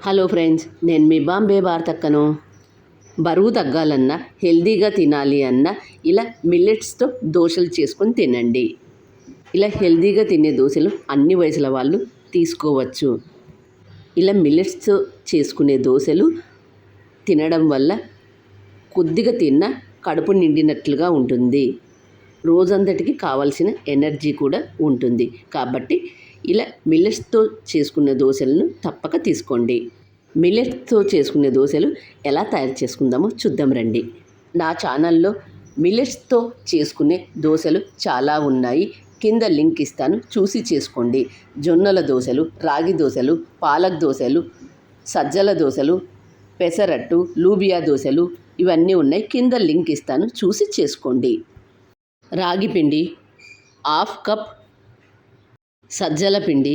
Hello friends, నేను మీ బాంబే భారతక్కను. బరువు తగ్గాలన్నా, హెల్దీగా తినాలి అన్నా ఇలా మిల్లెట్స్తో దోశలు చేసుకొని తినండి. ఇలా హెల్దీగా తినే దోశలు అన్ని వయసుల వాళ్ళు తీసుకోవచ్చు. ఇలా మిల్లెట్స్తో చేసుకునే దోశలు తినడం వల్ల కొద్దిగా తిన్నా కడుపు నిండినట్లుగా ఉంటుంది. రోజంతటికి కావాల్సిన ఎనర్జీ కూడా ఉంటుంది. కాబట్టి ఇలా మిల్లెట్స్తో చేసుకున్న దోశలను తప్పక తీసుకోండి. మిల్లెట్స్తో చేసుకునే దోశలు ఎలా తయారు చేసుకుందామో చూద్దాం రండి. నా ఛానల్లో మిల్లెట్స్తో చేసుకునే దోశలు చాలా ఉన్నాయి. కింద లింక్ ఇస్తాను, చూసి చేసుకోండి. జొన్నల దోశలు, రాగి దోశలు, పాలక్ దోశలు, సజ్జల దోశలు, పెసరట్టు, లూబియా దోశలు ఇవన్నీ ఉన్నాయి. కింద లింక్ ఇస్తాను, చూసి చేసుకోండి. రాగి పిండి 1/2 కప్, సజ్జల పిండి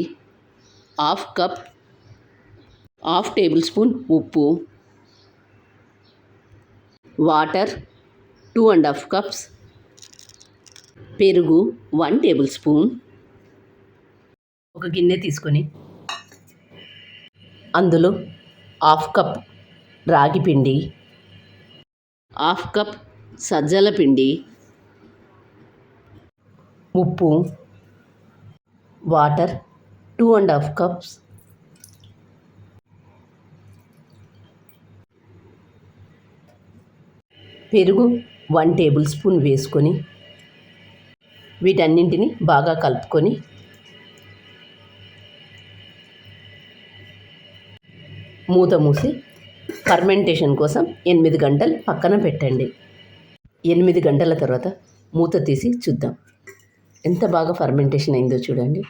1/2 కప్, 1/2 టేబుల్ స్పూన్ ఉప్పు, వాటర్ 2.5 కప్స్, పెరుగు 1 టేబుల్ స్పూన్. ఒక గిన్నె తీసుకొని అందులో 1/2 కప్ రాగి పిండి, 1/2 కప్ సజ్జల పిండి, ఉప్పు, వాటర్ 2.5 కప్స్, పెరుగు 1 టేబుల్ స్పూన్ వేసుకొని వీటన్నింటిని బాగా కలుపుకొని మూత మూసి ఫర్మెంటేషన్ కోసం 8 గంటలు పక్కన పెట్టండి. 8 గంటల తర్వాత మూత తీసి చూద్దాం. ఎంత బాగా ఫర్మెంటేషన్ అయిందో చూడండి.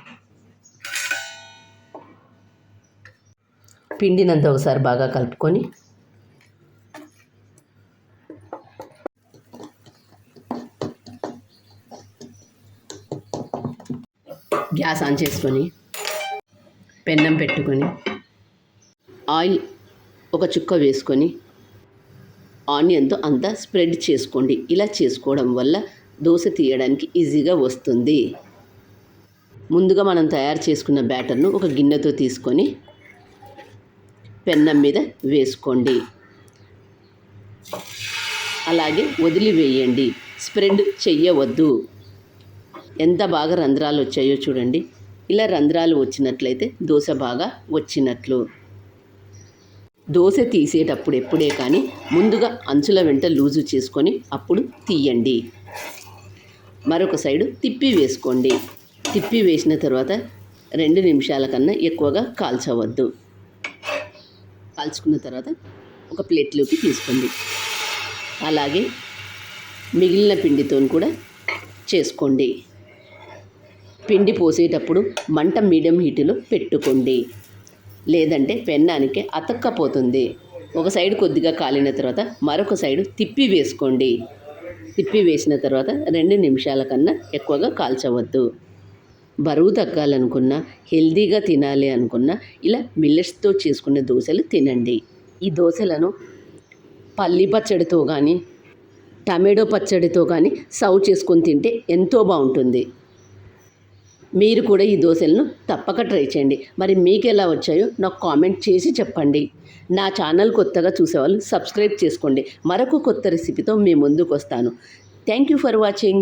పిండినంతా ఒకసారి బాగా కలుపుకొని గ్యాస్ ఆన్ చేసుకొని పెన్నం పెట్టుకొని ఆయిల్ ఒక చుక్క వేసుకొని ఆనియన్తో అంతా స్ప్రెడ్ చేసుకోండి. ఇలా చేసుకోవడం వల్ల దోశ తీయడానికి ఈజీగా వస్తుంది. ముందుగా మనం తయారు చేసుకున్న బ్యాటర్ను ఒక గిన్నెతో తీసుకొని పెన్నం మీద వేసుకోండి. అలాగే వదిలివేయండి, స్ప్రెడ్ చెయ్యవద్దు. ఎంత బాగా రంధ్రాలు వచ్చాయో చూడండి. ఇలా రంధ్రాలు వచ్చినట్లయితే దోశ బాగా వచ్చినట్లు. దోశ తీసేటప్పుడు ఎప్పుడే కానీ ముందుగా అంచుల వెంట లూజు చేసుకొని అప్పుడు తీయండి. మరొక సైడు తిప్పి వేసుకోండి. తిప్పి వేసిన తర్వాత 2 నిమిషాల కన్నా ఎక్కువగా కాల్చవద్దు. కాల్చుకున్న తర్వాత ఒక ప్లేట్లోకి తీసుకోండి. అలాగే మిగిలిన పిండితో కూడా చేసుకోండి. పిండి పోసేటప్పుడు మంట మీడియం హీటులో పెట్టుకోండి, లేదంటే పెన్నానికి అతక్కపోతుంది. ఒక సైడ్ కొద్దిగా కాలిన తర్వాత మరొక సైడు తిప్పి వేసుకోండి. తిప్పి వేసిన తర్వాత 2 నిమిషాల కన్నా ఎక్కువగా కాల్చవద్దు. బరువు తగ్గాలనుకున్నా, హెల్దీగా తినాలి అనుకున్నా ఇలా మిల్లెట్స్తో చేసుకునే దోశలు తినండి. ఈ దోశలను పల్లి పచ్చడితో కానీ, టమాటో పచ్చడితో కానీ సర్వ్ చేసుకొని తింటే ఎంతో బాగుంటుంది. మీరు కూడా ఈ దోశలను తప్పక ట్రై చేయండి. మరి మీకు ఎలా వచ్చాయో నాకు కామెంట్ చేసి చెప్పండి. నా ఛానల్ కొత్తగా చూసేవాళ్ళు సబ్స్క్రైబ్ చేసుకోండి. మరొక కొత్త రెసిపీతో మీ ముందుకు వస్తాను. Thank you for watching.